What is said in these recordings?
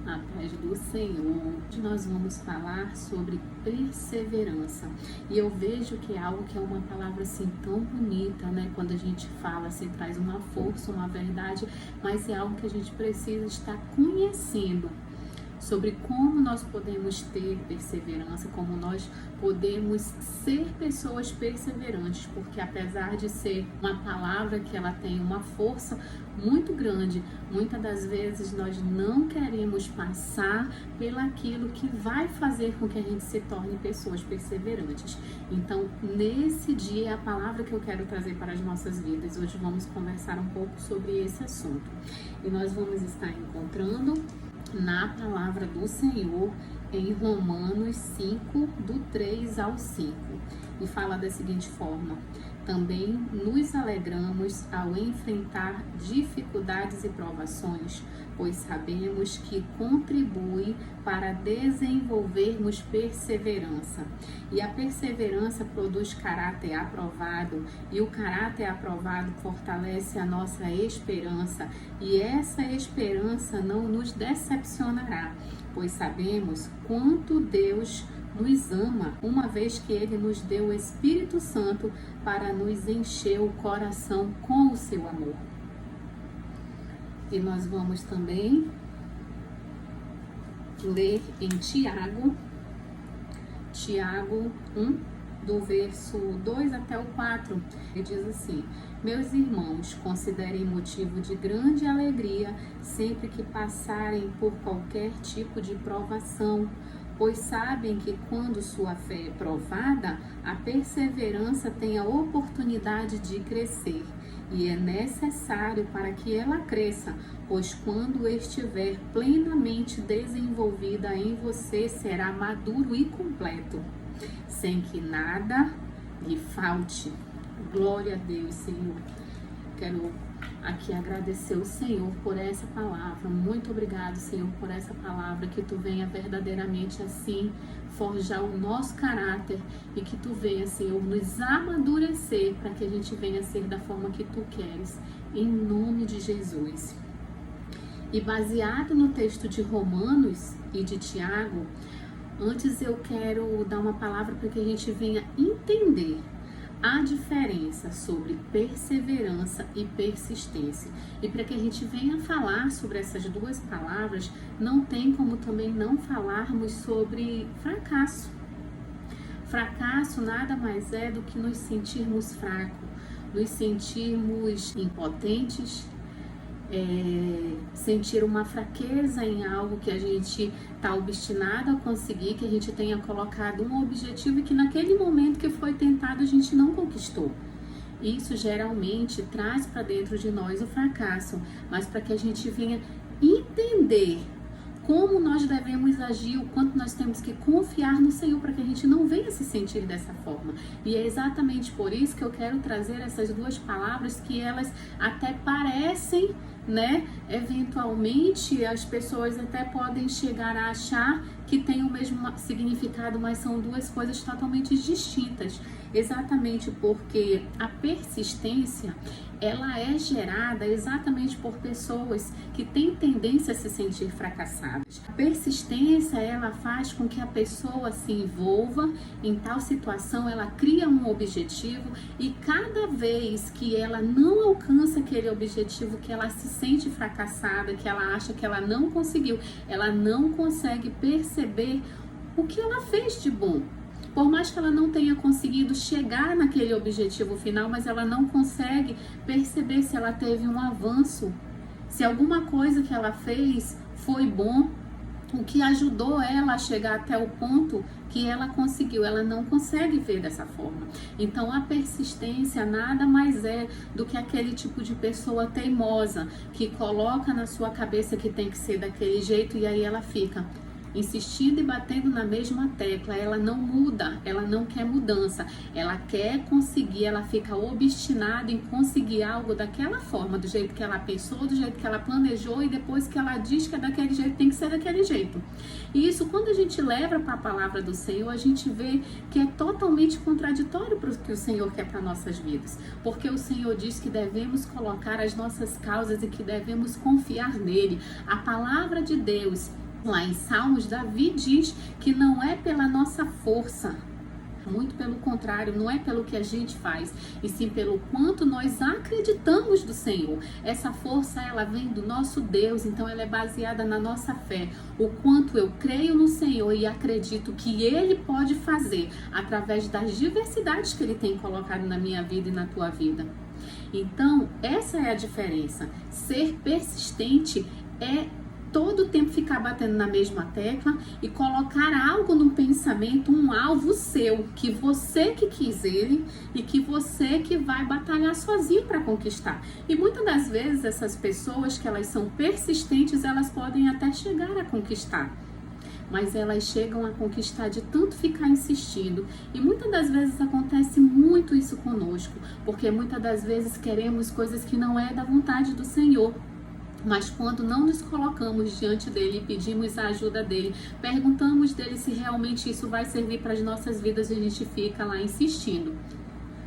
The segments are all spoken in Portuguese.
A paz do Senhor. Hoje nós vamos falar sobre perseverança. E eu vejo que é algo que é uma palavra assim tão bonita, né? Quando a gente fala, assim, traz uma força, uma verdade, mas é algo que a gente precisa estar conhecendo sobre como nós podemos ter perseverança, como nós podemos ser pessoas perseverantes, porque apesar de ser uma palavra que ela tem uma força muito grande, muitas das vezes nós não queremos passar pelaquilo que vai fazer com que a gente se torne pessoas perseverantes. Então, nesse dia, a palavra que eu quero trazer para as nossas vidas, hoje vamos conversar um pouco sobre esse assunto. E nós vamos estar encontrando na palavra do Senhor em Romanos 5, do 3 ao 5. E fala da seguinte forma: também nos alegramos ao enfrentar dificuldades e provações, pois sabemos que contribui para desenvolvermos perseverança. E a perseverança produz caráter aprovado, e o caráter aprovado fortalece a nossa esperança, e essa esperança não nos decepcionará, pois sabemos quanto Deus nos ama, uma vez que Ele nos deu o Espírito Santo para nos encher o coração com o seu amor. E nós vamos também ler em Tiago 1, do verso 2 até o 4, ele diz assim: meus irmãos, considerem motivo de grande alegria sempre que passarem por qualquer tipo de provação, pois sabem que quando sua fé é provada, a perseverança tem a oportunidade de crescer, e é necessário para que ela cresça, pois quando estiver plenamente desenvolvida em você, será maduro e completo, sem que nada lhe falte. Glória a Deus, Senhor. Quero aqui agradecer o Senhor por essa palavra. Muito obrigado, Senhor, por essa palavra, que Tu venha verdadeiramente assim forjar o nosso caráter e que Tu venha, Senhor, nos amadurecer para que a gente venha ser da forma que Tu queres, em nome de Jesus. E baseado no texto de Romanos e de Tiago, antes eu quero dar uma palavra para que a gente venha entender a diferença sobre perseverança e persistência. E para que a gente venha falar sobre essas duas palavras, não tem como também não falarmos sobre fracasso. Fracasso nada mais é do que nos sentirmos fracos, nos sentirmos impotentes, sentir uma fraqueza em algo que a gente está obstinado a conseguir, que a gente tenha colocado um objetivo e que naquele momento que foi tentado a gente não conquistou. Isso geralmente traz para dentro de nós o fracasso, mas para que a gente venha entender como nós devemos agir, o quanto nós temos que confiar no Senhor para que a gente não venha se sentir dessa forma. E é exatamente por isso que eu quero trazer essas duas palavras, que elas até parecem, né? Eventualmente as pessoas até podem chegar a achar que tem o mesmo significado, mas são duas coisas totalmente distintas. Exatamente porque a persistência, ela é gerada exatamente por pessoas que têm tendência a se sentir fracassadas. A persistência, ela faz com que a pessoa se envolva em tal situação, ela cria um objetivo e cada vez que ela não alcança aquele objetivo, que ela se sente fracassada, que ela acha que ela não conseguiu, ela não consegue perceber o que ela fez de bom. Por mais que ela não tenha conseguido chegar naquele objetivo final, mas ela não consegue perceber se ela teve um avanço, se alguma coisa que ela fez foi bom, o que ajudou ela a chegar até o ponto que ela conseguiu. Ela não consegue ver dessa forma. Então a persistência nada mais é do que aquele tipo de pessoa teimosa que coloca na sua cabeça que tem que ser daquele jeito e aí ela fica insistindo e batendo na mesma tecla. Ela não muda, ela não quer mudança, ela quer conseguir, ela fica obstinada em conseguir algo daquela forma, do jeito que ela pensou, do jeito que ela planejou, e depois que ela diz que é daquele jeito, tem que ser daquele jeito. E isso, quando a gente leva para a palavra do Senhor, a gente vê que é totalmente contraditório para o que o Senhor quer para nossas vidas, porque o Senhor diz que devemos colocar as nossas causas e que devemos confiar nele. A palavra de Deus Lá em Salmos, Davi diz que não é pela nossa força, muito pelo contrário, não é pelo que a gente faz, e sim pelo quanto nós acreditamos do Senhor. Essa força, ela vem do nosso Deus, então ela é baseada na nossa fé. O quanto eu creio no Senhor e acredito que Ele pode fazer através das diversidades que Ele tem colocado na minha vida e na tua vida. Então, essa é a diferença. Ser persistente é todo o tempo ficar batendo na mesma tecla e colocar algo no pensamento, um alvo seu, que você que quis ele e que você que vai batalhar sozinho para conquistar. E muitas das vezes essas pessoas que elas são persistentes, elas podem até chegar a conquistar. Mas elas chegam a conquistar de tanto ficar insistindo. E muitas das vezes acontece muito isso conosco, porque muitas das vezes queremos coisas que não é da vontade do Senhor. Mas quando não nos colocamos diante dele e pedimos a ajuda dele, perguntamos dele se realmente isso vai servir para as nossas vidas, e a gente fica lá insistindo.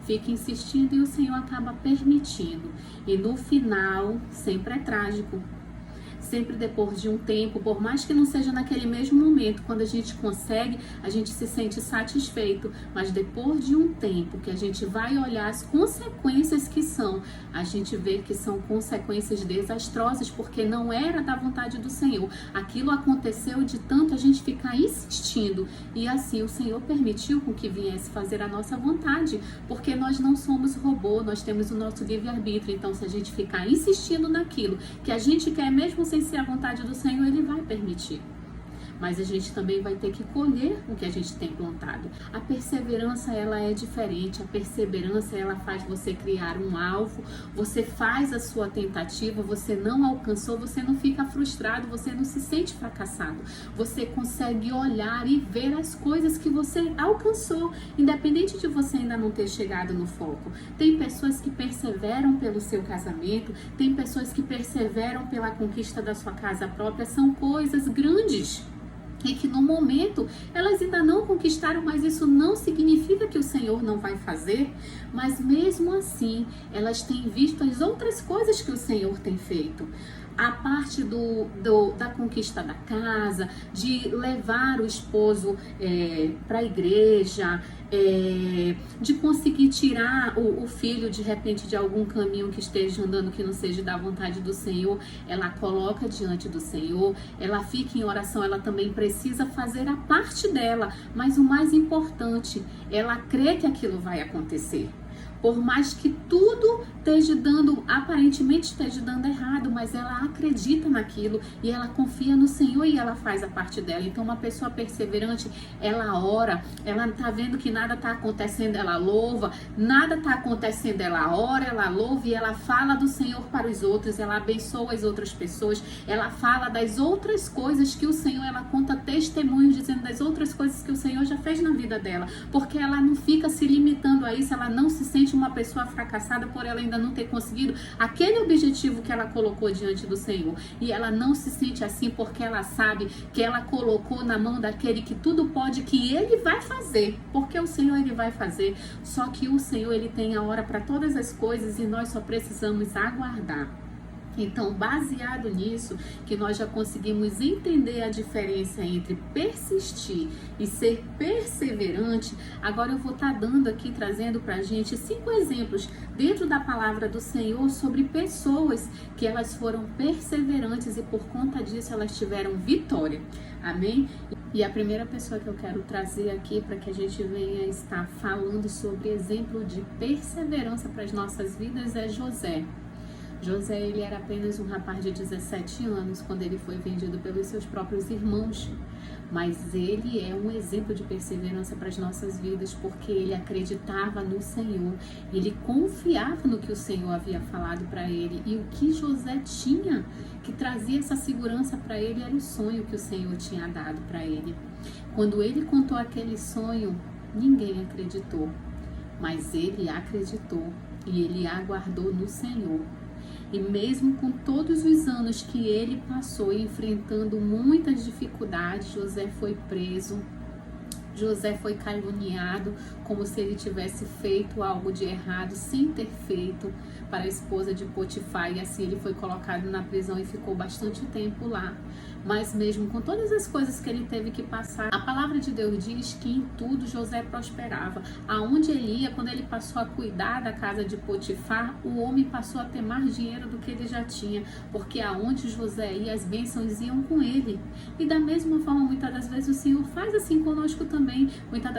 Fica insistindo e o Senhor acaba permitindo. E no final, sempre é trágico. Sempre depois de um tempo, por mais que não seja naquele mesmo momento, quando a gente consegue, a gente se sente satisfeito, mas depois de um tempo que a gente vai olhar as consequências que são, a gente vê que são consequências desastrosas, porque não era da vontade do Senhor. Aquilo aconteceu de tanto a gente ficar insistindo, e assim o Senhor permitiu com que viesse fazer a nossa vontade, porque nós não somos robô, nós temos o nosso livre-arbítrio. Então, se a gente ficar insistindo naquilo que a gente quer, mesmo sem ser a vontade do Senhor, Ele vai permitir. Mas a gente também vai ter que colher o que a gente tem plantado. A perseverança, ela é diferente. A perseverança, ela faz você criar um alvo, você faz a sua tentativa, você não alcançou, você não fica frustrado, você não se sente fracassado. Você consegue olhar e ver as coisas que você alcançou, independente de você ainda não ter chegado no foco. Tem pessoas que perseveram pelo seu casamento, tem pessoas que perseveram pela conquista da sua casa própria, são coisas grandes. E que no momento elas ainda não conquistaram, mas isso não significa que o Senhor não vai fazer. Mas mesmo assim, elas têm visto as outras coisas que o Senhor tem feito. A parte da conquista da casa, de levar o esposo para a igreja, de conseguir tirar o filho de repente de algum caminho que esteja andando que não seja da vontade do Senhor, ela coloca diante do Senhor, ela fica em oração, ela também precisa fazer a parte dela, mas o mais importante, ela crê que aquilo vai acontecer. Por mais que tudo esteja dando, aparentemente esteja dando errado, mas ela acredita naquilo e ela confia no Senhor e ela faz a parte dela. Então, uma pessoa perseverante, ela ora, ela tá vendo que nada tá acontecendo, ela louva, nada tá acontecendo, ela ora, ela louva e ela fala do Senhor para os outros, ela abençoa as outras pessoas, ela fala das outras coisas que o Senhor, ela conta testemunhos dizendo das outras coisas que o Senhor já fez na vida dela, porque ela não fica se limitando a isso, ela não se sente uma pessoa fracassada por ela ainda não ter conseguido aquele objetivo que ela colocou diante do Senhor. E ela não se sente assim porque ela sabe que ela colocou na mão daquele que tudo pode, que Ele vai fazer, porque o Senhor, Ele vai fazer. Só que o Senhor, Ele tem a hora para todas as coisas e nós só precisamos aguardar. Então, baseado nisso, que nós já conseguimos entender a diferença entre persistir e ser perseverante, agora eu vou estar dando aqui, trazendo pra gente 5 exemplos dentro da palavra do Senhor sobre pessoas que elas foram perseverantes e por conta disso elas tiveram vitória. Amém? E a primeira pessoa que eu quero trazer aqui para que a gente venha estar falando sobre exemplo de perseverança para as nossas vidas é José. José, ele era apenas um rapaz de 17 anos quando ele foi vendido pelos seus próprios irmãos, mas ele é um exemplo de perseverança para as nossas vidas, porque ele acreditava no Senhor, ele confiava no que o Senhor havia falado para ele, e o que José tinha, que trazia essa segurança para ele, era o sonho que o Senhor tinha dado para ele. Quando ele contou aquele sonho, ninguém acreditou, mas ele acreditou e ele aguardou no Senhor. E mesmo com todos os anos que ele passou enfrentando muitas dificuldades, José foi preso, José foi caluniado como se ele tivesse feito algo de errado sem ter feito para a esposa de Potifar, e assim ele foi colocado na prisão e ficou bastante tempo lá. Mas mesmo com todas as coisas que ele teve que passar, a palavra de Deus diz que em tudo José prosperava. Aonde ele ia, quando ele passou a cuidar da casa de Potifar, o homem passou a ter mais dinheiro do que ele já tinha, porque aonde José ia, as bênçãos iam com ele. E da mesma forma, muitas das vezes o Senhor faz assim conosco também. Muitas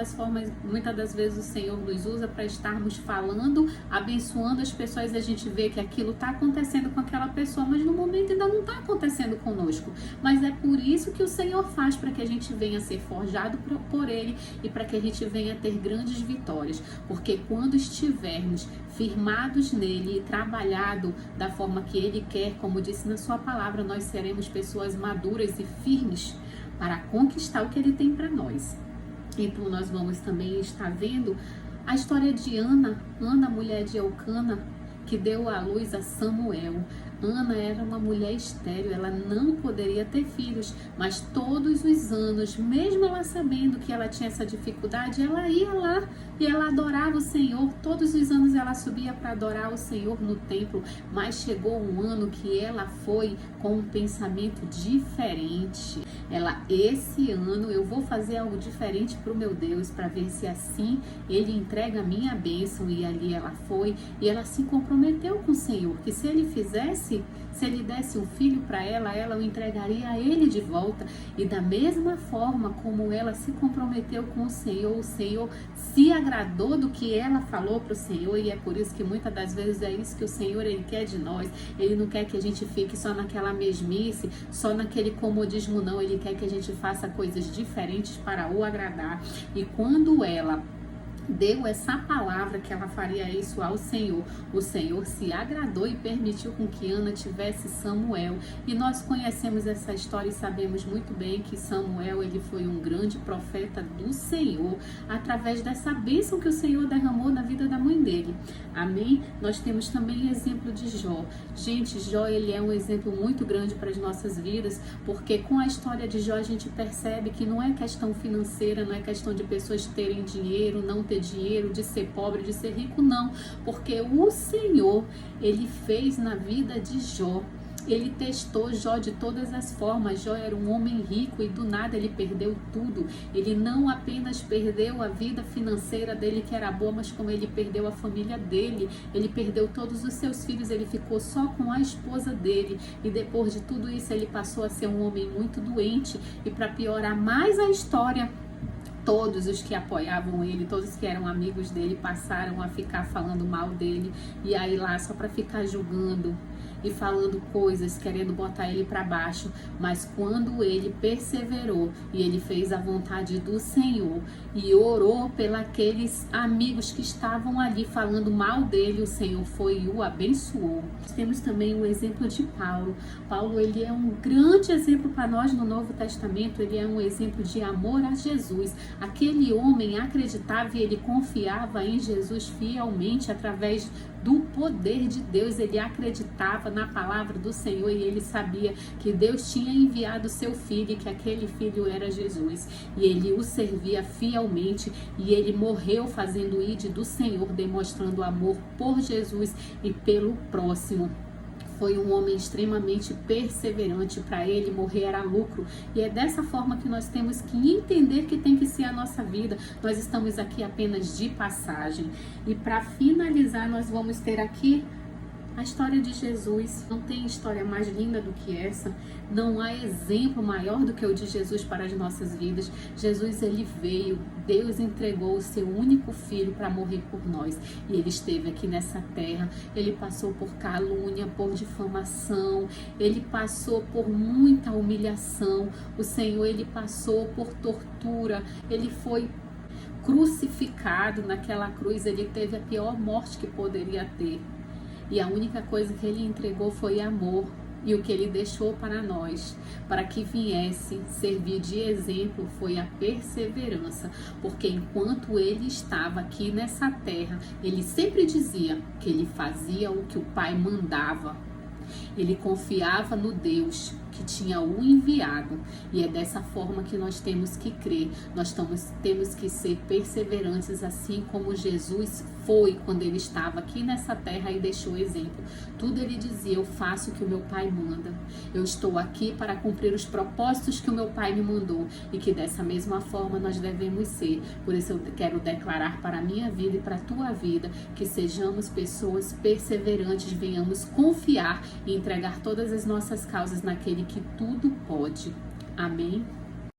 das vezes o Senhor nos usa para estarmos falando, abençoando as pessoas, e a gente vê que aquilo está acontecendo com aquela pessoa, mas no momento ainda não está acontecendo conosco. Mas é por isso que o Senhor faz, para que a gente venha ser forjado por Ele e para que a gente venha ter grandes vitórias. Porque quando estivermos firmados nele e trabalhado da forma que Ele quer, como disse na sua palavra, nós seremos pessoas maduras e firmes para conquistar o que Ele tem para nós. Então nós vamos também estar vendo a história de Ana, mulher de Eucana, que deu à luz a Samuel. Ana era uma mulher estéril, ela não poderia ter filhos, mas todos os anos, mesmo ela sabendo que ela tinha essa dificuldade, ela ia lá e ela adorava o Senhor. Todos os anos ela subia para adorar o Senhor no templo, mas chegou um ano que ela foi com um pensamento diferente. Esse ano eu vou fazer algo diferente para o meu Deus, para ver se assim Ele entrega a minha bênção. E ali ela foi e ela se comprometeu com o Senhor, que se Ele fizesse, se Ele desse um filho para ela o entregaria a Ele de volta. E da mesma forma como ela se comprometeu com o Senhor se agradou do que ela falou para o Senhor. E é por isso que muitas das vezes é isso que o Senhor Ele quer de nós. Ele não quer que a gente fique só naquela mesmice, só naquele comodismo, não. Ele quer que a gente faça coisas diferentes para o agradar. E quando ela deu essa palavra que ela faria isso ao Senhor, o Senhor se agradou e permitiu com que Ana tivesse Samuel. E nós conhecemos essa história e sabemos muito bem que Samuel, ele foi um grande profeta do Senhor, através dessa bênção que o Senhor derramou na vida da mãe dele. Amém? Nós temos também o exemplo de Jó. Gente, Jó, ele é um exemplo muito grande para as nossas vidas, porque com a história de Jó a gente percebe que não é questão financeira, não é questão de pessoas terem dinheiro, não ter dinheiro, de ser pobre, de ser rico, não. Porque o Senhor, Ele fez na vida de Jó. Ele testou Jó de todas as formas. Jó era um homem rico e do nada ele perdeu tudo. Ele não apenas perdeu a vida financeira dele, que era boa, mas como ele perdeu a família dele, ele perdeu todos os seus filhos, ele ficou só com a esposa dele. E depois de tudo isso, ele passou a ser um homem muito doente. E para piorar mais a história, todos os que apoiavam ele, todos que eram amigos dele, passaram a ficar falando mal dele. E aí lá só para ficar julgando e falando coisas, querendo botar ele para baixo. Mas quando ele perseverou e ele fez a vontade do Senhor e orou pelos amigos que estavam ali falando mal dele, o Senhor foi e o abençoou. Temos também o exemplo de Paulo. Paulo, ele é um grande exemplo para nós no Novo Testamento. Ele é um exemplo de amor a Jesus. Aquele homem acreditava e ele confiava em Jesus fielmente através do poder de Deus. Ele acreditava na palavra do Senhor e ele sabia que Deus tinha enviado seu filho e que aquele filho era Jesus. E ele o servia fielmente e ele morreu fazendo o ID do Senhor, demonstrando amor por Jesus e pelo próximo. Foi um homem extremamente perseverante. Para ele morrer era lucro. E é dessa forma que nós temos que entender que tem que ser a nossa vida. Nós estamos aqui apenas de passagem. E para finalizar, nós vamos ter aqui a história de Jesus. Não tem história mais linda do que essa. Não há exemplo maior do que o de Jesus para as nossas vidas. Jesus, ele veio, Deus entregou o seu único filho para morrer por nós. E ele esteve aqui nessa terra. Ele passou por calúnia, por difamação. Ele passou por muita humilhação. O Senhor, ele passou por tortura. Ele foi crucificado naquela cruz. Ele teve a pior morte que poderia ter. E a única coisa que ele entregou foi amor. E o que ele deixou para nós, para que viesse servir de exemplo, foi a perseverança. Porque enquanto ele estava aqui nessa terra, ele sempre dizia que ele fazia o que o Pai mandava. Ele confiava no Deus que tinha o enviado. E é dessa forma que nós temos que crer. Nós temos que ser perseverantes, assim como Jesus foi quando ele estava aqui nessa terra e deixou exemplo. Tudo ele dizia: eu faço o que o meu Pai manda. Eu estou aqui para cumprir os propósitos que o meu Pai me mandou. E que dessa mesma forma nós devemos ser. Por isso eu quero declarar para a minha vida e para a tua vida que sejamos pessoas perseverantes, venhamos confiar e entregar todas as nossas causas naquele que tudo pode. Amém?